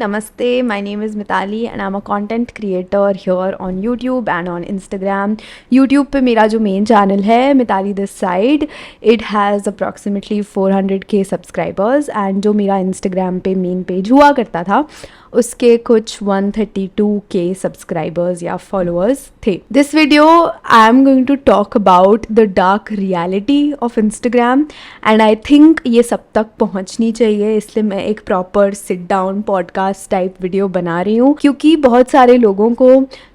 Namaste, my name is Mitali and I'm a content creator here on YouTube and on Instagram. YouTube पे मेरा जो main channel है Mitali this side, it has approximately 400K subscribers and जो मेरा Instagram पे main page हुआ करता था उसके कुछ 132K सब्सक्राइबर्स या फॉलोअर्स थे. This video I am going to talk about the dark reality of Instagram and I think ये सब तक पहुंचनी चाहिए, इसलिए मैं एक proper sit down podcast type video बना रही हूँ. क्योंकि बहुत सारे लोगों को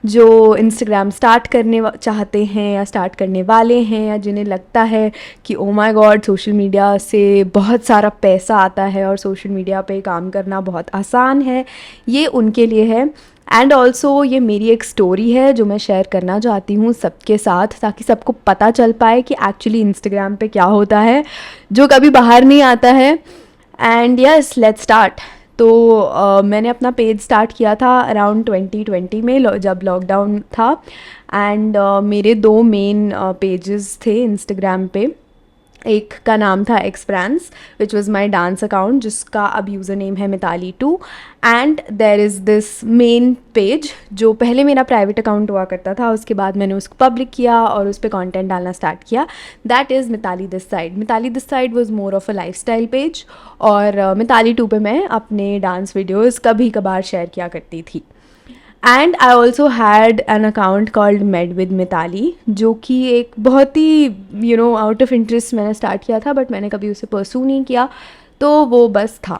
जो इंस्टाग्राम स्टार्ट करने चाहते हैं या स्टार्ट करने वाले हैं या जिन्हें लगता है कि oh my God social media से बहुत सारा पैसा आता है और सोशल मीडिया पे काम करना बहुत आसान है, ये उनके लिए है. एंड ऑल्सो ये मेरी एक स्टोरी है जो मैं शेयर करना चाहती हूँ सबके साथ, ताकि सबको पता चल पाए कि एक्चुअली इंस्टाग्राम पे क्या होता है जो कभी बाहर नहीं आता है. And yes, let's start. तो मैंने अपना पेज स्टार्ट किया था अराउंड 2020 में जब लॉकडाउन था. एंड मेरे दो मेन पेजेस थे इंस्टाग्राम पे. एक का नाम था एक्सप्रांस which was my dance account जिसका अब यूज़र नेम है मिताली2. And there is this main page जो पहले मेरा प्राइवेट अकाउंट हुआ करता था, उसके बाद मैंने उसको पब्लिक किया और उस पर कॉन्टेंट डालना स्टार्ट किया. That is Mitali this side. Mitali this side was more of a lifestyle page और मिताली2 पे मैं अपने डांस वीडियोज़ कभी कभार शेयर किया करती थी. And I also had an account called made with Mitali जो कि एक बहुत ही आउट ऑफ इंटरेस्ट मैंने स्टार्ट किया था, बट मैंने कभी उसे परसू नहीं किया, तो वो बस था.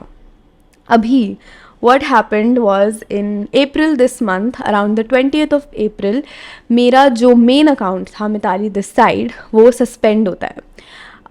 अभी what happened was in April this month, around the 20th of April, मेरा जो मेन अकाउंट था मिताली दिस साइड वो सस्पेंड होता है.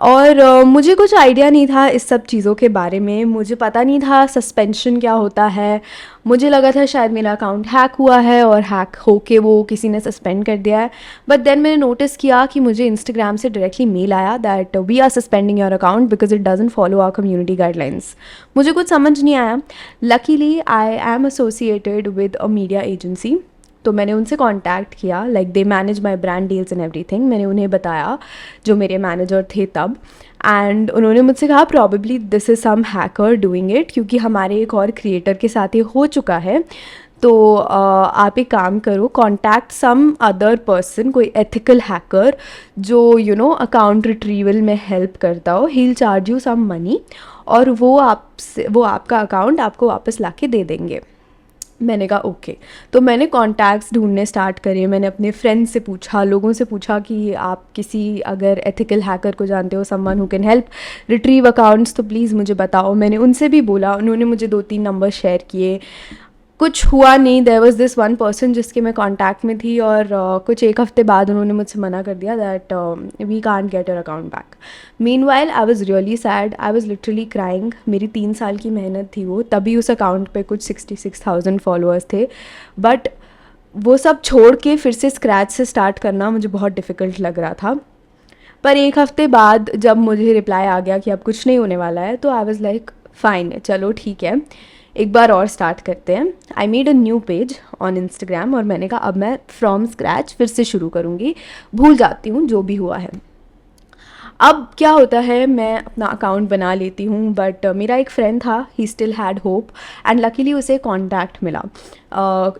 और मुझे कुछ आइडिया नहीं था इस सब चीज़ों के बारे में, मुझे पता नहीं था सस्पेंशन क्या होता है. मुझे लगा था शायद मेरा अकाउंट हैक हुआ है और हैक होके वो किसी ने सस्पेंड कर दिया है. बट देन मैंने नोटिस किया कि मुझे इंस्टाग्राम से डायरेक्टली मेल आया that we are suspending your account because it doesn't follow our community guidelines. मुझे कुछ समझ नहीं आया. Luckily I am associated with a media agency, तो मैंने उनसे कांटेक्ट किया. Like they manage my brand deals and everything. मैंने उन्हें बताया, जो मेरे मैनेजर थे तब, एंड उन्होंने मुझसे कहा probably this is some hacker doing it, क्योंकि हमारे एक और क्रिएटर के साथ ये हो चुका है. तो आप एक काम करो, कॉन्टैक्ट सम अदर पर्सन, कोई एथिकल हैकर जो अकाउंट रिट्रीवल में हेल्प करता हो. He will charge you some money और वो आपका अकाउंट आपको वापस ला के दे देंगे. मैंने कहा ओके. तो मैंने कॉन्टैक्ट्स ढूंढने स्टार्ट करे. मैंने अपने फ्रेंड्स से पूछा, लोगों से पूछा कि आप किसी अगर एथिकल हैकर को जानते हो, someone who can help retrieve accounts, तो प्लीज़ मुझे बताओ. मैंने उनसे भी बोला, उन्होंने मुझे 2-3 नंबर शेयर किए. कुछ हुआ नहीं. There was this one person जिसके मैं कांटेक्ट में थी और कुछ एक हफ्ते बाद उन्होंने मुझसे मना कर दिया that we can't get your account back. Meanwhile I was really sad, I was literally crying. मेरी 3 साल की मेहनत थी वो. तभी उस अकाउंट पे कुछ 66,000 फॉलोअर्स थे. बट वो सब छोड़ के फिर से स्क्रैच से स्टार्ट करना मुझे बहुत डिफ़िकल्ट लग रहा था. पर एक हफ्ते बाद जब मुझे रिप्लाई आ गया कि अब कुछ नहीं होने वाला है, तो आई वाज लाइक फ़ाइन, चलो ठीक है, एक बार और स्टार्ट करते हैं. I made a new page on Instagram और मैंने कहा अब मैं फ्रॉम स्क्रैच फिर से शुरू करूँगी, भूल जाती हूँ जो भी हुआ है. अब क्या होता है, मैं अपना अकाउंट बना लेती हूँ, बट मेरा एक फ्रेंड था, he still had hope and luckily उसे कॉन्टैक्ट मिला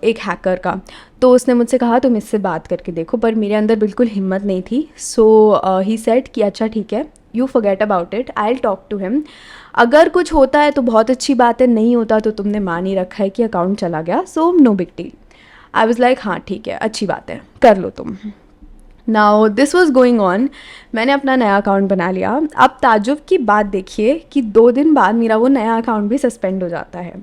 एक हैकर का. तो उसने मुझसे कहा तुम इससे बात करके देखो, पर मेरे अंदर बिल्कुल हिम्मत नहीं थी. सो ही सेड कि अच्छा ठीक है, you forget about it, I will talk to him. अगर कुछ होता है तो बहुत अच्छी बात है, नहीं होता तो तुमने मान ही रखा है कि अकाउंट चला गया, so no big deal. I was like हाँ ठीक है, अच्छी बात है, कर लो तुम. Now this was going on. मैंने अपना नया अकाउंट बना लिया. अब ताज्जुब की बात देखिए कि 2 दिन बाद मेरा वो नया अकाउंट भी सस्पेंड हो जाता है.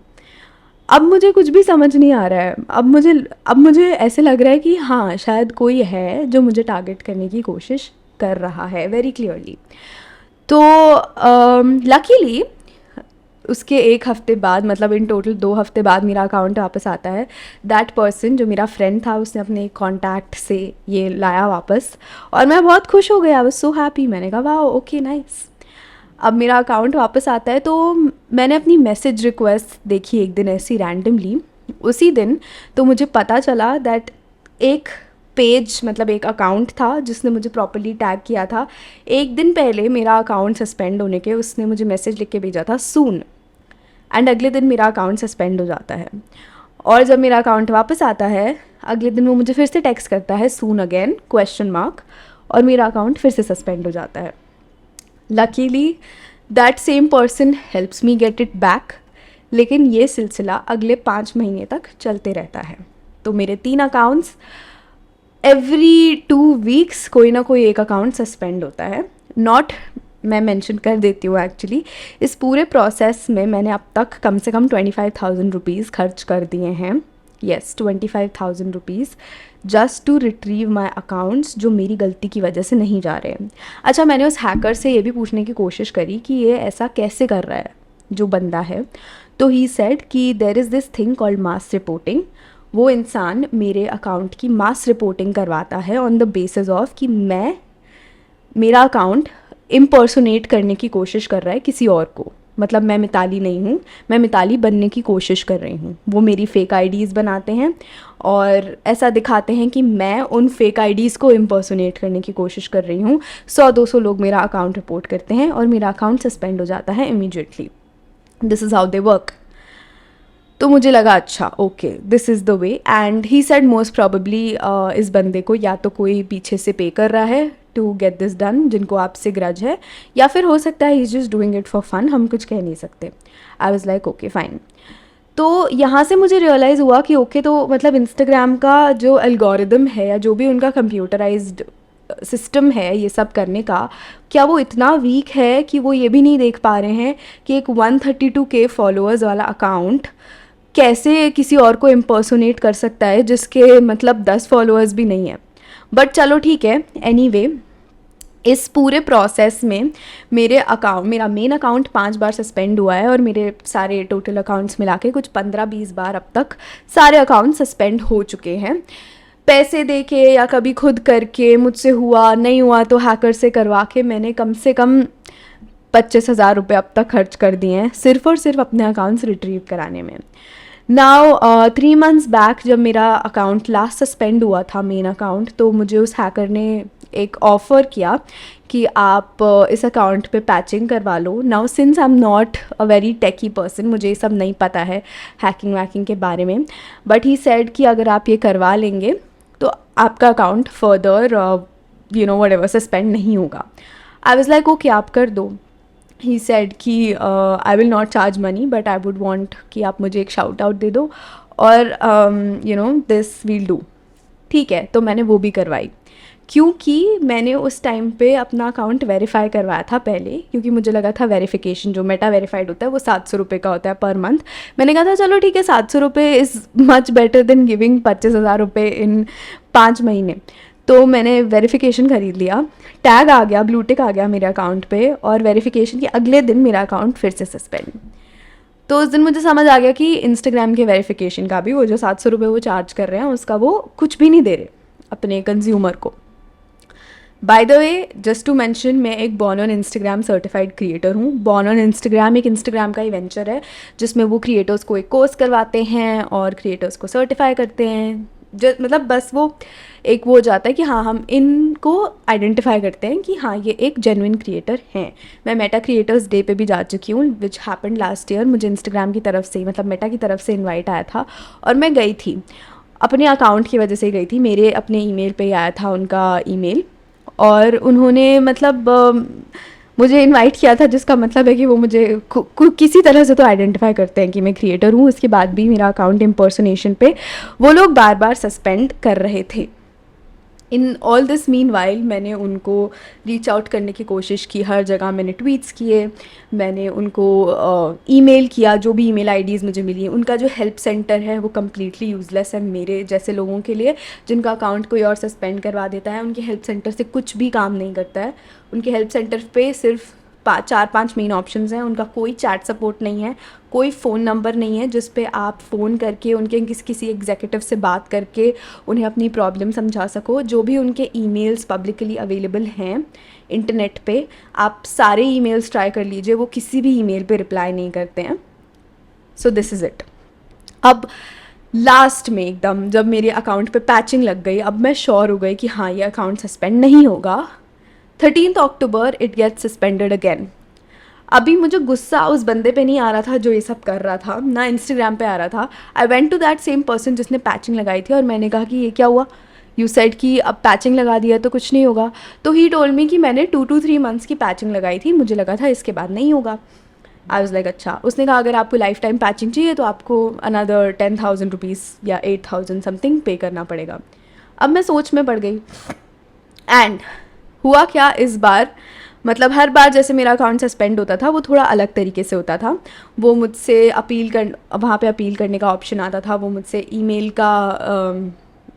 अब मुझे कुछ भी समझ नहीं आ रहा है. अब मुझे ऐसे लग रहा है कि हाँ शायद कोई है जो मुझे टारगेट करने की कोशिश कर रहा है वेरी क्लियरली. तो लकीली उसके एक हफ़्ते बाद, मतलब इन टोटल 2 हफ्ते बाद मेरा अकाउंट वापस आता है. दैट पर्सन जो मेरा फ्रेंड था उसने अपने कॉन्टैक्ट से ये लाया वापस और मैं बहुत खुश हो गया. I was so happy. मैंने कहा वाह ओके नाइस. अब मेरा अकाउंट वापस आता है तो मैंने अपनी मैसेज रिक्वेस्ट देखी एक दिन ऐसी रैंडमली उसी दिन. तो मुझे पता चला दैट एक पेज, मतलब एक अकाउंट था जिसने मुझे प्रॉपर्ली टैग किया था. एक दिन पहले मेरा अकाउंट सस्पेंड होने के उसने मुझे मैसेज लिख के भेजा था सून. एंड अगले दिन मेरा अकाउंट सस्पेंड हो जाता है। और जब मेरा अकाउंट वापस आता है अगले दिन वो मुझे फिर से टेक्स्ट करता है सून अगेन क्वेश्चन मार्क, और मेरा अकाउंट फिर से सस्पेंड हो जाता है। Luckily that same person helps me get it back, लेकिन ये सिलसिला अगले 5 महीने तक चलते रहता है। तो मेरे 3 अकाउंट्स, एवरी 2 वीक्स कोई ना कोई एक अकाउंट सस्पेंड होता है। नॉट, मैं मेंशन कर देती हूँ एक्चुअली, इस पूरे प्रोसेस में मैंने अब तक कम से कम 25,000 रुपीज़ खर्च कर दिए हैं। Yes, 25,000 rupees just to retrieve my accounts जो मेरी गलती की वजह से नहीं जा रहे हैं। अच्छा, मैंने उस हैकर से ये भी पूछने की कोशिश करी कि ये ऐसा कैसे कर रहा है जो बंदा है। तो ही सेड कि देर is this thing called mass reporting. वो इंसान मेरे अकाउंट की मास रिपोर्टिंग करवाता है ऑन द बेसिस ऑफ कि मेरा अकाउंट इम्पर्सोनेट करने की कोशिश कर रहा है किसी और को। मतलब मैं मिताली नहीं हूँ, मैं मिताली बनने की कोशिश कर रही हूँ। वो मेरी फ़ेक आईडीज़ बनाते हैं और ऐसा दिखाते हैं कि मैं उन फेक आईडीज़ को इम्पर्सोनेट करने की कोशिश कर रही हूँ। 100-200 लोग मेरा अकाउंट रिपोर्ट करते हैं और मेरा अकाउंट सस्पेंड हो जाता है immediately. This is how they work. तो मुझे लगा अच्छा okay this is the way, and he said most probably इस बंदे को या तो कोई पीछे से पे कर रहा है टू गेट दिस डन, जिनको आपसे ग्रज है, या फिर हो सकता है he is just doing it for fun, हम कुछ कह नहीं सकते। I was like okay fine. तो यहाँ से मुझे रियलाइज़ हुआ कि ओके तो मतलब इंस्टाग्राम का जो एल्गोरिदम है या जो भी उनका कंप्यूटराइज्ड सिस्टम है ये सब करने का, क्या वो इतना वीक है कि वो ये भी नहीं देख पा रहे हैं कि एक 132K फॉलोअर्स वाला अकाउंट कैसे किसी और को इम्पर्सोनेट कर सकता है जिसके मतलब 10 फॉलोअर्स भी नहीं है। बट चलो ठीक है, एनीवे इस पूरे प्रोसेस में मेरा मेन अकाउंट 5 बार सस्पेंड हुआ है और मेरे सारे टोटल अकाउंट्स मिला के कुछ 15-20 बार अब तक सारे अकाउंट सस्पेंड हो चुके हैं। पैसे दे के या कभी खुद करके, मुझसे हुआ नहीं हुआ तो हैकर से करवा के मैंने कम से कम 25,000 रुपये अब तक खर्च कर दिए हैं सिर्फ और सिर्फ अपने अकाउंट्स रिट्रीव कराने में। नाउ 3 मंथ्स बैक जब मेरा अकाउंट लास्ट सस्पेंड हुआ था मेन अकाउंट, तो मुझे उस हैकर ने एक ऑफ़र किया कि आप इस अकाउंट पे पैचिंग करवा लो। Now since I am not a very techy person, मुझे ये सब नहीं पता है हैकिंग वैकिंग के बारे में, बट ही सेड कि अगर आप ये करवा लेंगे तो आपका अकाउंट फर्दर व्हाटएवर सस्पेंड नहीं होगा। आई वाज लाइक ओके आप कर दो। ही सेड कि I will not charge money but I would want कि आप मुझे एक शाउट आउट दे दो और दिस वील डू। ठीक है, तो मैंने वो भी करवाई क्योंकि मैंने उस टाइम पे अपना अकाउंट वेरीफाई करवाया था पहले, क्योंकि मुझे लगा था वेरिफिकेशन जो मेटा वेरीफाइड होता है वो 700 रुपये का होता है पर मंथ। मैंने कहा था चलो ठीक है 700 रुपये is much better than giving 25,000 रुपये इन 5 महीने। तो मैंने वेरिफिकेशन ख़रीद लिया, टैग आ गया, ब्लू टिक आ गया मेरे अकाउंट पे, और वेरिफिकेशन के अगले दिन मेरा अकाउंट फिर से सस्पेंड। तो उस दिन मुझे समझ आ गया कि इंस्टाग्राम के वेरिफिकेशन का भी वो जो 700 रुपये वो चार्ज कर रहे हैं उसका वो कुछ भी नहीं दे रहे अपने कंज्यूमर को। By the way just to mention, मैं एक born on Instagram certified creator हूँ। बॉर्न ऑन इंस्टाग्राम एक इंस्टाग्राम का ही वेंचर है जिसमें वो क्रिएटर्स को एक कोर्स करवाते हैं और क्रिएटर्स को सर्टिफाई करते हैं। मतलब बस वो एक वो हो जाता है कि हाँ हम इनको आइडेंटिफाई करते हैं कि हाँ ये एक जेन्युइन क्रिएटर हैं। मैं मेटा क्रिएटर्स डे पे भी जा चुकी हूँ विच हैपेंड लास्ट ईयर। मुझे इंस्टाग्राम की तरफ से मतलब मेटा की तरफ से इनवाइट आया था और मैं गई थी, अपने अकाउंट की वजह से ही गई थी। मेरे अपने ईमेल पे ही आया था उनका ईमेल और उन्होंने मतलब मुझे इनवाइट किया था, जिसका मतलब है कि वो मुझे किसी तरह से तो आइडेंटिफाई करते हैं कि मैं क्रिएटर हूँ। उसके बाद भी मेरा अकाउंट इम्पर्सोनेशन पे वो लोग बार बार सस्पेंड कर रहे थे। In all this mean while मैंने उनको रीच आउट करने की कोशिश की, हर जगह मैंने ट्वीट्स किए, मैंने उनको ईमेल किया, जो भी ईमेल आईडीज़ मुझे मिली। उनका जो हेल्प सेंटर है वो कम्प्लीटली यूज़लेस है मेरे जैसे लोगों के लिए जिनका अकाउंट कोई और सस्पेंड करवा देता है। उनके हेल्प सेंटर से कुछ भी काम नहीं करता है। उनके हेल्प सेंटर पे सिर्फ 4-5 मेन ऑप्शंस हैं। उनका कोई चैट सपोर्ट नहीं है, कोई फ़ोन नंबर नहीं है जिस पे आप फ़ोन करके उनके किसी एग्जीक्यूटिव से बात करके उन्हें अपनी प्रॉब्लम समझा सको। जो भी उनके ईमेल्स पब्लिकली अवेलेबल हैं इंटरनेट पे, आप सारे ईमेल्स ट्राई कर लीजिए, वो किसी भी ईमेल पे रिप्लाई नहीं करते हैं। So this is it. अब लास्ट में एकदम जब मेरे अकाउंट पे पैचिंग लग गई, अब मैं श्योर हो गई कि हाँ ये अकाउंट सस्पेंड नहीं होगा। 13th October it gets suspended again. अभी मुझे गुस्सा उस बंदे पे नहीं आ रहा था जो ये सब कर रहा था, ना इंस्टाग्राम पे आ रहा था। I went to that same person जिसने पैचिंग लगाई थी और मैंने कहा कि ये क्या हुआ, यू सेड कि अब पैचिंग लगा दिया तो कुछ नहीं होगा। तो ही टोल्ड मी कि मैंने 2 to 3 months की पैचिंग लगाई थी, मुझे लगा था इसके बाद नहीं होगा। आई वॉज लाइक अच्छा। उसने कहा अगर आपको लाइफ टाइम पैचिंग चाहिए तो आपको अनदर 10,000 रुपीज़ या 8,000 समथिंग पे करना पड़ेगा। अब मैं सोच में पड़ गई। एंड हुआ क्या इस बार, मतलब हर बार जैसे मेरा अकाउंट सस्पेंड होता था वो थोड़ा अलग तरीके से होता था। वो मुझसे अपील कर, वहाँ पे अपील करने का ऑप्शन आता था। वो मुझसे ईमेल का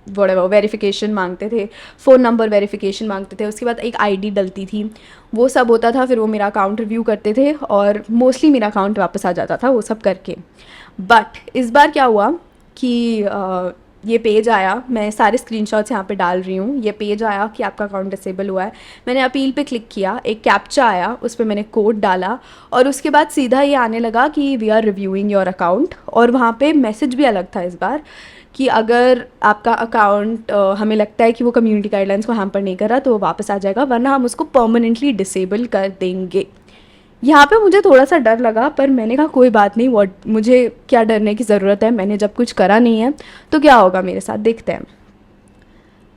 वेरिफिकेशन मांगते थे, फ़ोन नंबर वेरिफिकेशन मांगते थे, उसके बाद एक आईडी डलती थी, वो सब होता था। फिर वो मेरा अकाउंट रिव्यू करते थे और मोस्टली मेरा अकाउंट वापस आ जाता था वो सब करके। बट इस बार क्या हुआ कि ये पेज आया, मैं सारे स्क्रीनशॉट्स यहाँ पे डाल रही हूँ। ये पेज आया कि आपका अकाउंट डिसेबल हुआ है। मैंने अपील पे क्लिक किया, एक कैप्चा आया, उस पर मैंने कोड डाला और उसके बाद सीधा ये आने लगा कि we are reviewing your account. और वहाँ पे मैसेज भी अलग था इस बार कि अगर आपका अकाउंट हमें लगता है कि वो कम्युनिटी गाइडलाइंस को हैम्पर नहीं कर रहा तो वो वापस आ जाएगा, वरना हम उसको परमानेंटली डिसेबल कर देंगे। यहाँ पे मुझे थोड़ा सा डर लगा, पर मैंने कहा कोई बात नहीं, मुझे क्या डरने की ज़रूरत है, मैंने जब कुछ करा नहीं है तो क्या होगा मेरे साथ, देखते हैं।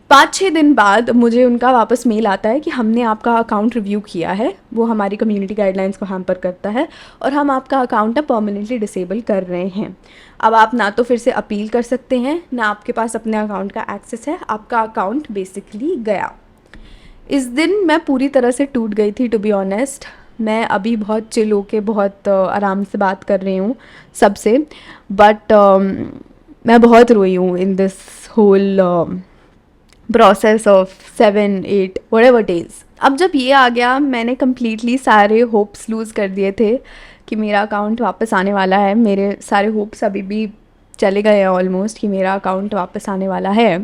5-6 दिन बाद मुझे उनका वापस मेल आता है कि हमने आपका अकाउंट रिव्यू किया है, वो हमारी कम्युनिटी गाइडलाइंस को हैम्पर करता है और हम आपका अकाउंट परमानेंटली डिसेबल कर रहे हैं। अब आप ना तो फिर से अपील कर सकते हैं, ना आपके पास अपने अकाउंट का एक्सेस है, आपका अकाउंट बेसिकली गया। इस दिन मैं पूरी तरह से टूट गई थी, टू बी ऑनेस्ट। मैं अभी बहुत चिल होके बहुत आराम से बात कर रही हूँ सबसे, बट मैं बहुत रोई हूँ in this whole process of 7-8 whatever days। अब जब ये आ गया, मैंने कम्प्लीटली सारे होप्स लूज़ कर दिए थे कि मेरा अकाउंट वापस आने वाला है। मेरे सारे होप्स अभी भी चले गए हैं ऑलमोस्ट कि मेरा अकाउंट वापस आने वाला है।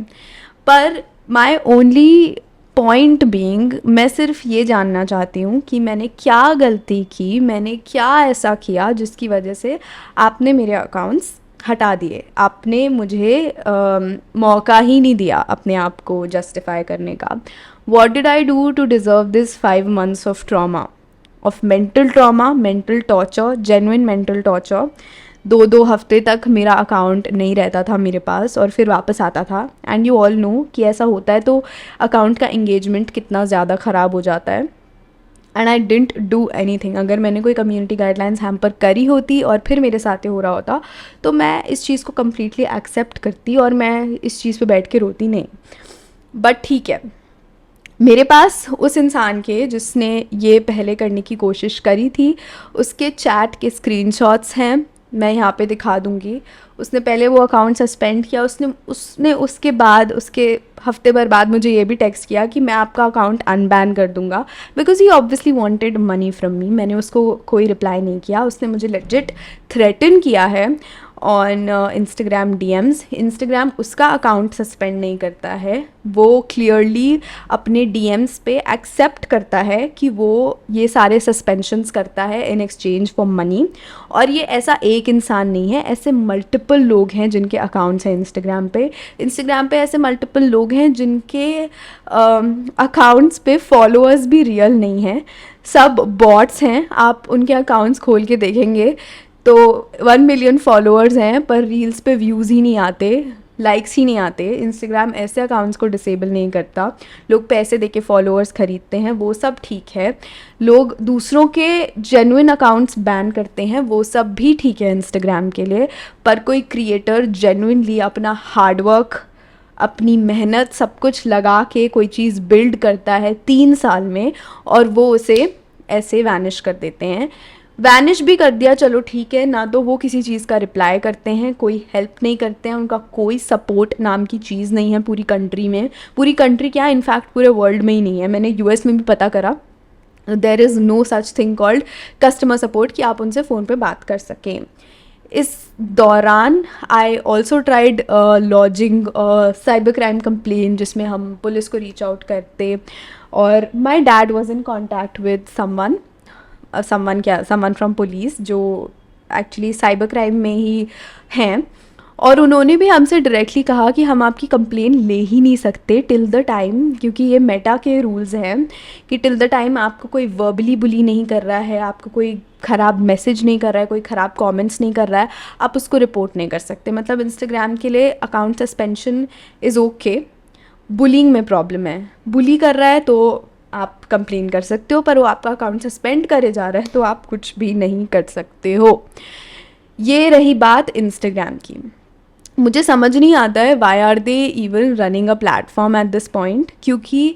पर माई ओनली पॉइंट बीइंग, मैं सिर्फ ये जानना चाहती हूँ कि मैंने क्या गलती की, मैंने क्या ऐसा किया जिसकी वजह से आपने मेरे अकाउंट्स हटा दिए। आपने मुझे मौका ही नहीं दिया अपने आप को जस्टिफाई करने का। What did I do to deserve this 5 months of trauma, of mental trauma, mental torture, genuine mental torture. 2-2 हफ्ते तक मेरा अकाउंट नहीं रहता था मेरे पास और फिर वापस आता था। एंड यू ऑल नो कि ऐसा होता है तो अकाउंट का इंगेजमेंट कितना ज़्यादा ख़राब हो जाता है। And I didn't do any thing. अगर मैंने कोई कम्युनिटी गाइडलाइंस हैम्पर करी होती और फिर मेरे साथ हो रहा होता तो मैं इस चीज़ को कम्प्लीटली एक्सेप्ट करती और मैं इस चीज़ पे बैठ के रोती नहीं। बट ठीक है, मेरे पास उस इंसान के जिसने ये पहले करने की कोशिश करी थी उसके चैट के स्क्रीनशॉट्स हैं, मैं यहाँ पे दिखा दूँगी। उसने पहले वो अकाउंट सस्पेंड किया, उसने उसके बाद उसके हफ्ते भर बाद मुझे ये भी टेक्स्ट किया कि मैं आपका अकाउंट अनबैन कर दूँगा, because he obviously wanted money from me. मैंने उसको कोई रिप्लाई नहीं किया। उसने मुझे लेजिट थ्रेटन किया है ऑन इंस्टाग्राम डीएम्स। इंस्टाग्राम उसका अकाउंट सस्पेंड नहीं करता है, वो क्लियरली अपने डीएम्स पे एक्सेप्ट करता है कि वो ये सारे सस्पेंशंस करता है इन एक्सचेंज फॉर मनी। और ये ऐसा एक इंसान नहीं है, ऐसे मल्टीपल लोग हैं जिनके अकाउंट्स हैं इंस्टाग्राम पे। ऐसे मल्टीपल लोग हैं जिनके अकाउंट्स पे फॉलोअर्स भी रियल नहीं हैं, सब बॉट्स हैं। आप उनके अकाउंट्स खोल के देखेंगे तो 1 million फॉलोअर्स हैं पर रील्स पे व्यूज़ ही नहीं आते, लाइक्स ही नहीं आते। इंस्टाग्राम ऐसे अकाउंट्स को डिसेबल नहीं करता। लोग पैसे देके फॉलोअर्स ख़रीदते हैं, वो सब ठीक है। लोग दूसरों के जेन्युइन अकाउंट्स बैन करते हैं, वो सब भी ठीक है इंस्टाग्राम के लिए। पर कोई क्रिएटर जेन्युइनली अपना हार्डवर्क, अपनी मेहनत सब कुछ लगा के कोई चीज़ बिल्ड करता है 3 साल में और वो उसे ऐसे वैनिश कर देते हैं। वैनिश भी कर दिया चलो ठीक है, ना तो वो किसी चीज़ का रिप्लाई करते हैं, कोई हेल्प नहीं करते हैं, उनका कोई सपोर्ट नाम की चीज़ नहीं है पूरी कंट्री में। पूरी कंट्री क्या, इनफैक्ट पूरे वर्ल्ड में ही नहीं है। मैंने यूएस में भी पता करा, there is no such thing called customer support कि आप उनसे फ़ोन पे बात कर सकें। इस दौरान I also tried lodging cyber crime complain जिसमें हम पुलिस को रीच आउट करते, और my dad was in contact with someone from police जो एक्चुअली साइबर क्राइम में ही हैं। और उन्होंने भी हमसे डायरेक्टली कहा कि हम आपकी कंप्लेन ले ही नहीं सकते टिल द टाइम, क्योंकि ये मेटा के रूल्स हैं कि टिल द टाइम आपको कोई वर्बली बुली नहीं कर रहा है, आपको कोई ख़राब मैसेज नहीं कर रहा है, कोई ख़राब कमेंट्स नहीं कर रहा है, आप उसको रिपोर्ट नहीं कर सकते. मतलब इंस्टाग्राम के लिए account suspension is okay. Bullying में प्रॉब्लम है, बुली कर रहा है तो आप कंप्लेन कर सकते हो, पर वो आपका अकाउंट सस्पेंड करे जा रहा है तो आप कुछ भी नहीं कर सकते हो. ये रही बात इंस्टाग्राम की. मुझे समझ नहीं आता है why are they even running a platform at this point, क्योंकि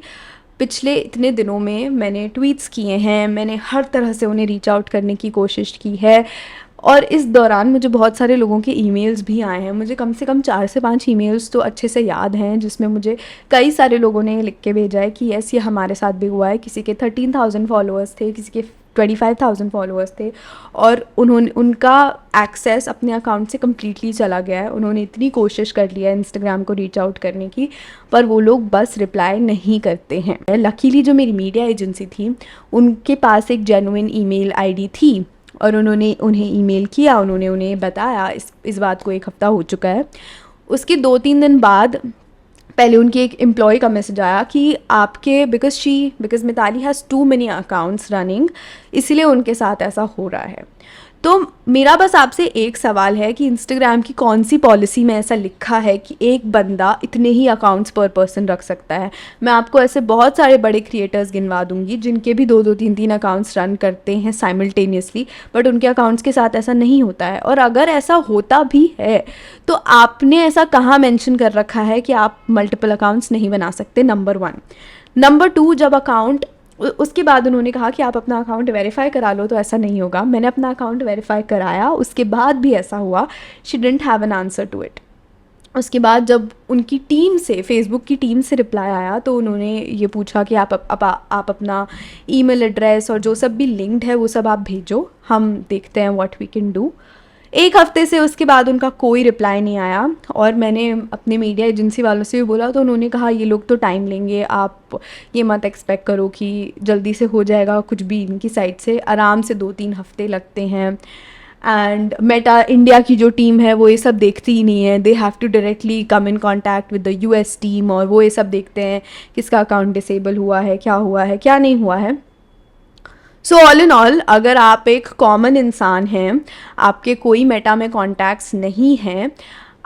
पिछले इतने दिनों में मैंने ट्वीट्स किए हैं, मैंने हर तरह से उन्हें रीच आउट करने की कोशिश की है, और इस दौरान मुझे बहुत सारे लोगों के ईमेल्स भी आए हैं. मुझे कम से कम 4 से 5 ईमेल्स तो अच्छे से याद हैं, जिसमें मुझे कई सारे लोगों ने लिख के भेजा है कि यस ये हमारे साथ भी हुआ है. किसी के 13,000 फॉलोअर्स थे, किसी के 25,000 फॉलोअर्स थे, और उनका एक्सेस अपने अकाउंट से कम्प्लीटली चला गया है. उन्होंने इतनी कोशिश कर लिया है इंस्टाग्राम को रीच आउट करने की, पर वो लोग बस रिप्लाई नहीं करते हैं. लकीली जो मेरी मीडिया एजेंसी थी उनके पास एक जेन्युइन ईमेल आईडी थी, और उन्होंने उन्हें ईमेल किया, उन्होंने उन्हें बताया. इस बात को 1 हफ़्ता हो चुका है. उसके 2-3 दिन बाद पहले उनके एक एम्प्लॉय का मैसेज आया कि आपके because Mitali has too many accounts running, इसलिए उनके साथ ऐसा हो रहा है. तो मेरा बस आपसे एक सवाल है कि इंस्टाग्राम की कौन सी पॉलिसी में ऐसा लिखा है कि एक बंदा इतने ही अकाउंट्स पर पर्सन रख सकता है. मैं आपको ऐसे बहुत सारे बड़े क्रिएटर्स गिनवा दूंगी जिनके भी 2-2 3-3 अकाउंट्स रन करते हैं साइमल्टेनियसली, बट उनके अकाउंट्स के साथ ऐसा नहीं होता है. और अगर ऐसा होता भी है तो आपने ऐसा कहाँ मेंशन कर रखा है कि आप मल्टीपल अकाउंट्स नहीं बना सकते, नंबर 1. नंबर 2, जब अकाउंट उसके बाद उन्होंने कहा कि आप अपना अकाउंट वेरीफाई करा लो, तो ऐसा नहीं होगा. मैंने अपना अकाउंट वेरीफाई कराया, उसके बाद भी ऐसा हुआ. She didn't have an answer to it. उसके बाद जब उनकी टीम से, फेसबुक की टीम से रिप्लाई आया, तो उन्होंने ये पूछा कि आप अपना ईमेल एड्रेस और जो सब भी लिंक्ड है वो सब आप भेजो, हम देखते हैं व्हाट वी कैन डू. 1 हफ्ते से उसके बाद उनका कोई रिप्लाई नहीं आया. और मैंने अपने मीडिया एजेंसी वालों से भी बोला, तो उन्होंने कहा ये लोग तो टाइम लेंगे, आप ये मत एक्सपेक्ट करो कि जल्दी से हो जाएगा कुछ भी. इनकी साइड से आराम से 2-3 हफ्ते लगते हैं. एंड मेटा इंडिया की जो टीम है वो ये सब देखती ही नहीं है. They have to directly come in contact with the US team, और वो ये सब देखते हैं किसका अकाउंट डिसेबल हुआ है, क्या नहीं हुआ है. सो ऑल इन ऑल, अगर आप एक कॉमन इंसान हैं, आपके कोई मेटा में कॉन्टैक्ट्स नहीं हैं,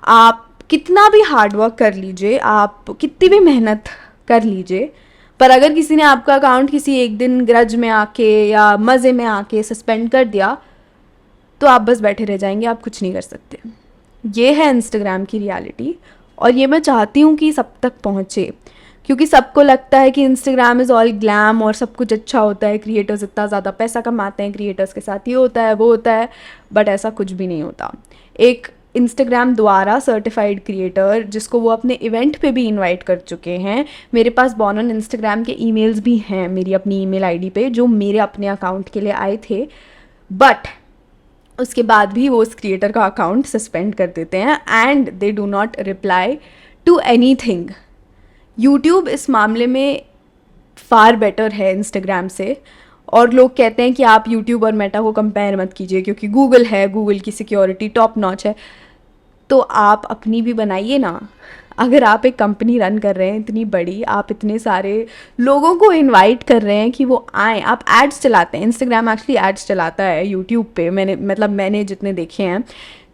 आप कितना भी हार्डवर्क कर लीजिए, आप कितनी भी मेहनत कर लीजिए, पर अगर किसी ने आपका अकाउंट किसी एक दिन ग्रज में आके या मज़े में आके सस्पेंड कर दिया, तो आप बस बैठे रह जाएंगे, आप कुछ नहीं कर सकते. ये है इंस्टाग्राम की रियलिटी, और ये मैं चाहती हूँ कि सब तक पहुँचे, क्योंकि सबको लगता है कि इंस्टाग्राम इज़ ऑल ग्लैम और सब कुछ अच्छा होता है, क्रिएटर्स इतना ज़्यादा पैसा कमाते हैं, क्रिएटर्स के साथ ये होता है वो होता है, बट ऐसा कुछ भी नहीं होता. एक इंस्टाग्राम द्वारा सर्टिफाइड क्रिएटर जिसको वो अपने इवेंट पे भी इनवाइट कर चुके हैं, मेरे पास बॉर्न ऑन इंस्टाग्राम के ईमेल्स भी हैं मेरी अपनी ईमेल आईडी पे, जो मेरे अपने अकाउंट के लिए आए थे, बट उसके बाद भी वो उस क्रिएटर का अकाउंट सस्पेंड कर देते हैं and they do not reply to anything. YouTube इस मामले में फ़ार बेटर है इंस्टाग्राम से, और लोग कहते हैं कि आप यूट्यूब और मेटा को कंपेयर मत कीजिए क्योंकि गूगल है, गूगल की सिक्योरिटी टॉप नॉच है. तो आप अपनी भी बनाइए ना. अगर आप एक कंपनी रन कर रहे हैं इतनी बड़ी, आप इतने सारे लोगों को इनवाइट कर रहे हैं कि वो आएँ, आप एड्स चलाते हैं. इंस्टाग्राम एक्चुअली एड्स चलाता है यूट्यूब पे, मैंने जितने देखे हैं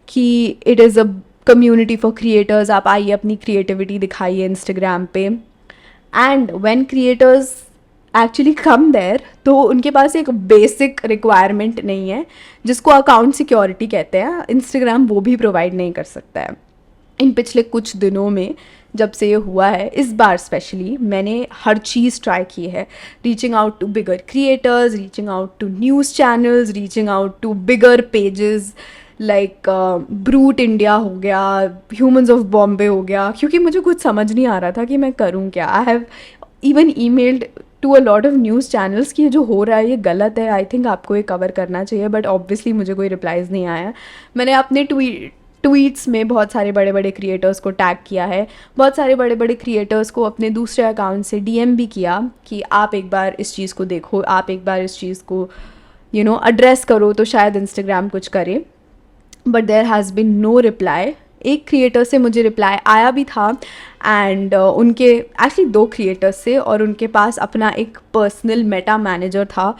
कि it is a community for creators. आप आइए, अपनी क्रिएटिविटी दिखाइए इंस्टाग्राम पे. And when creators actually come there, तो उनके पास एक बेसिक रिक्वायरमेंट नहीं है जिसको अकाउंट सिक्योरिटी कहते हैं. इंस्टाग्राम वो भी प्रोवाइड नहीं कर सकता है. इन पिछले कुछ दिनों में जब से ये हुआ है, इस बार स्पेशली मैंने हर चीज़ ट्राई की है. Reaching out to bigger creators, reaching out to news channels, reaching out to bigger pages like Brut India हो गया, ह्यूमंस ऑफ बॉम्बे हो गया, क्योंकि मुझे कुछ समझ नहीं आ रहा था कि मैं करूँ क्या. I have even emailed to a lot of news channels कि ये जो हो रहा है ये गलत है, आई थिंक आपको ये कवर करना चाहिए, बट ऑब्वियसली मुझे कोई रिप्लाइज़ नहीं आया. मैंने अपने ट्वीट्स में बहुत सारे बड़े बड़े क्रिएटर्स को टैग किया है, बहुत सारे बड़े बड़े क्रिएटर्स को अपने दूसरे अकाउंट से DM भी किया कि आप एक बार इस चीज़ को देखो, आप एक बार इस चीज़ को एड्रेस करो, तो शायद इंस्टाग्राम कुछ करे. But there has been no reply एक क्रिएटर से मुझे रिप्लाई आया भी था एंड उनके एक्चुअली 2 क्रिएटर्स से, और उनके पास अपना एक पर्सनल मेटा मैनेजर था।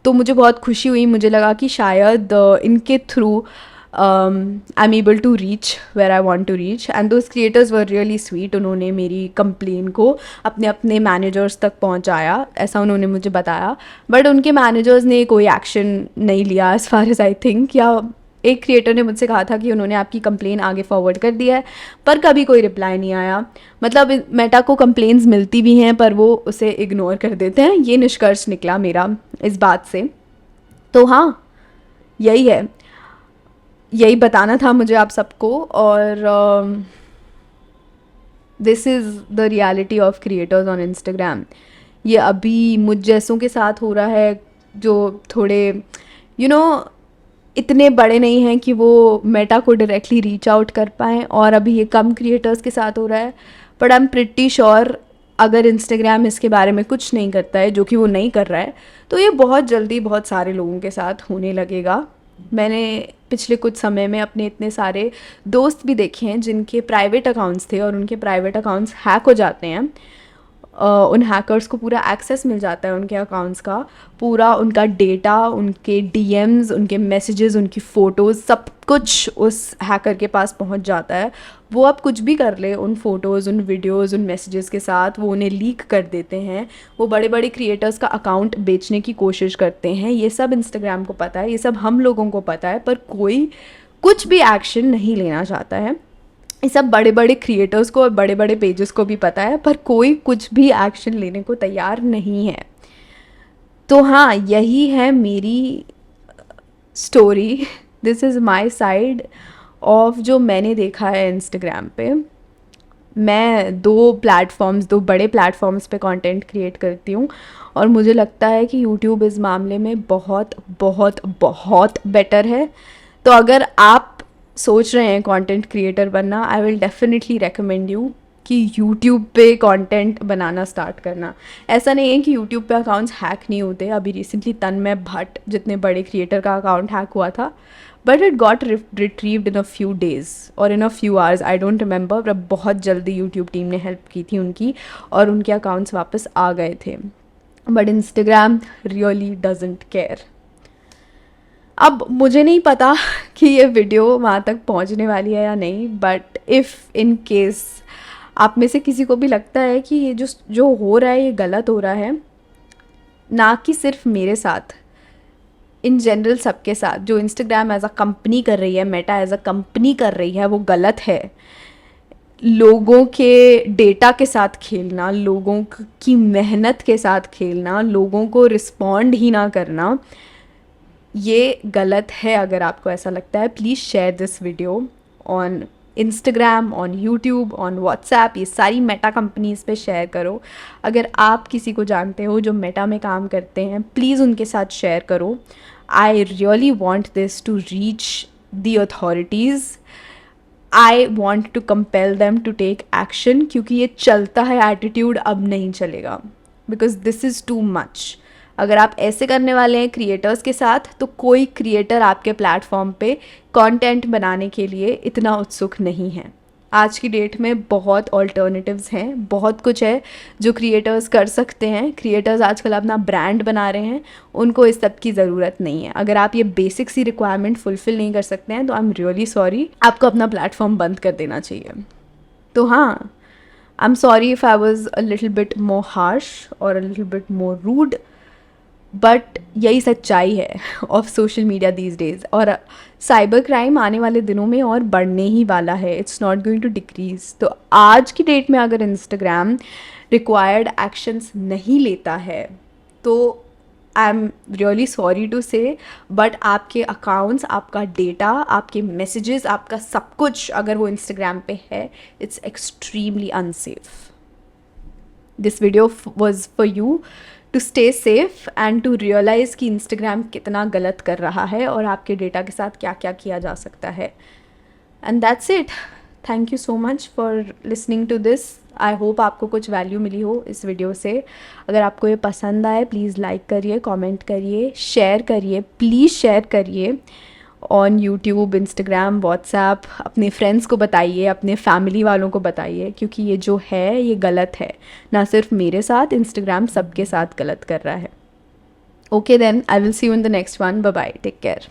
तो मुझे बहुत खुशी हुई, मुझे लगा कि शायद इनके through I am able to reach where I want to reach, and those creators were really sweet. उन्होंने मेरी कंप्लेन को अपने अपने मैनेजर्स तक पहुंचाया, ऐसा उन्होंने मुझे बताया। बट उनके मैनेजर्स ने कोई एक्शन नहीं लिया as far as I think, या एक क्रिएटर ने मुझसे कहा था कि उन्होंने आपकी कंप्लेन आगे फॉरवर्ड कर दिया है, पर कभी कोई रिप्लाई नहीं आया। मतलब मेटा को कंप्लेन्स मिलती भी हैं पर वो उसे इग्नोर कर देते हैं। ये निष्कर्ष निकला मेरा इस बात से। तो हाँ, यही है, यही बताना था मुझे आप सबको। और this is the reality of creators on Instagram. ये अभी मुझ जैसों के साथ हो रहा है जो थोड़े इतने बड़े नहीं हैं कि वो मेटा को डायरेक्टली रीच आउट कर पाएँ, और अभी ये कम क्रिएटर्स के साथ हो रहा है। But I am pretty sure अगर इंस्टाग्राम इसके बारे में कुछ नहीं करता है, जो कि वो नहीं कर रहा है, तो ये बहुत जल्दी बहुत सारे लोगों के साथ होने लगेगा। मैंने पिछले कुछ समय में अपने इतने सारे दोस्त भी देखे हैं जिनके प्राइवेट अकाउंट्स थे और उनके प्राइवेट अकाउंट्स हैक हो जाते हैं। उन हैकर्स को पूरा एक्सेस मिल जाता है उनके अकाउंट्स का, पूरा उनका डेटा, उनके डीएम्स, उनके मैसेजेस, उनकी फ़ोटोज़, सब कुछ उस हैकर के पास पहुंच जाता है। वो अब कुछ भी कर ले उन फ़ोटोज़, उन वीडियोज़, उन मैसेजेस के साथ, वो उन्हें लीक कर देते हैं। वो बड़े बड़े क्रिएटर्स का अकाउंट बेचने की कोशिश करते हैं। ये सब इंस्टाग्राम को पता है, ये सब हम लोगों को पता है, पर कोई कुछ भी एक्शन नहीं लेना चाहता है। ये सब बड़े बड़े क्रिएटर्स को और बड़े बड़े पेजेस को भी पता है, पर कोई कुछ भी एक्शन लेने को तैयार नहीं है। तो हाँ, यही है मेरी story. This is my side of जो मैंने देखा है इंस्टाग्राम पे। मैं 2 बड़े प्लेटफॉर्म्स पे कंटेंट क्रिएट करती हूँ, और मुझे लगता है कि यूट्यूब इस मामले में बहुत बहुत बहुत बेटर है। तो अगर आप सोच रहे हैं कंटेंट क्रिएटर बनना, I will definitely recommend you कि यूट्यूब पे कंटेंट बनाना स्टार्ट करना। ऐसा नहीं है कि यूट्यूब पे अकाउंट्स हैक नहीं होते। अभी रिसेंटली तन्मय भट्ट जितने बड़े क्रिएटर का अकाउंट हैक हुआ था, but it got retrieved in a few days और in a few hours, I don't remember. पर बहुत जल्दी यूट्यूब टीम ने हेल्प की थी उनकी, और उनके अकाउंट्स वापस आ गए थे। But Instagram really doesn't care. अब मुझे नहीं पता कि ये वीडियो वहाँ तक पहुँचने वाली है या नहीं, बट इफ़ इन केस आप में से किसी को भी लगता है कि ये जो हो रहा है ये गलत हो रहा है, ना कि सिर्फ मेरे साथ, इन जनरल सबके साथ, जो इंस्टाग्राम एज अ कंपनी कर रही है, मेटा एज अ कंपनी कर रही है, वो गलत है। लोगों के डेटा के साथ खेलना, लोगों की मेहनत के साथ खेलना, लोगों को रिस्पॉन्ड ही ना करना, ये गलत है। अगर आपको ऐसा लगता है, please share this video on Instagram, on YouTube, on WhatsApp, ये सारी मेटा कंपनीज़ पे शेयर करो। अगर आप किसी को जानते हो जो मेटा में काम करते हैं, प्लीज़ उनके साथ शेयर करो। I really want this to reach the authorities. I want to compel them to take action, क्योंकि ये चलता है एटीट्यूड अब नहीं चलेगा, because this is too much. अगर आप ऐसे करने वाले हैं क्रिएटर्स के साथ, तो कोई क्रिएटर आपके प्लेटफॉर्म पे कंटेंट बनाने के लिए इतना उत्सुक नहीं है। आज की डेट में बहुत ऑल्टरनेटिव्स हैं, बहुत कुछ है जो क्रिएटर्स कर सकते हैं। क्रिएटर्स आजकल अपना ब्रांड बना रहे हैं, उनको इस सब की ज़रूरत नहीं है। अगर आप ये बेसिक सी रिक्वायरमेंट फुलफ़िल नहीं कर सकते हैं, तो आई एम रियली सॉरी, आपको अपना प्लेटफॉर्म बंद कर देना चाहिए। तो हाँ, I am sorry if I was a little bit more harsh और a little bit more rude, but यही सच्चाई है of social media these days. और साइबर क्राइम आने वाले दिनों में और बढ़ने ही वाला है, it's not going to decrease. तो आज की डेट में अगर इंस्टाग्राम रिक्वायर्ड एक्शंस नहीं लेता है, तो I am really sorry to say, but आपके अकाउंट्स, आपका डेटा, आपके मैसेजेस, आपका सब कुछ अगर वो इंस्टाग्राम पे है, it's extremely unsafe. This video was for you to stay safe and to realize कि इंस्टाग्राम कितना गलत कर रहा है और आपके डेटा के साथ क्या क्या किया जा सकता है। And that's it. Thank you so much for listening to this. I hope आपको कुछ वैल्यू मिली हो इस वीडियो से। अगर आपको ये पसंद आए, प्लीज़ लाइक करिए, कमेंट करिए, शेयर करिए, प्लीज़ शेयर करिए। On YouTube, Instagram, WhatsApp. अपने फ्रेंड्स को बताइए, अपने फैमिली वालों को बताइए, क्योंकि ये जो है ये गलत है। ना सिर्फ मेरे साथ, इंस्टाग्राम सबके साथ गलत कर रहा है। Okay then, I will see you in the next one. Bye bye, take care.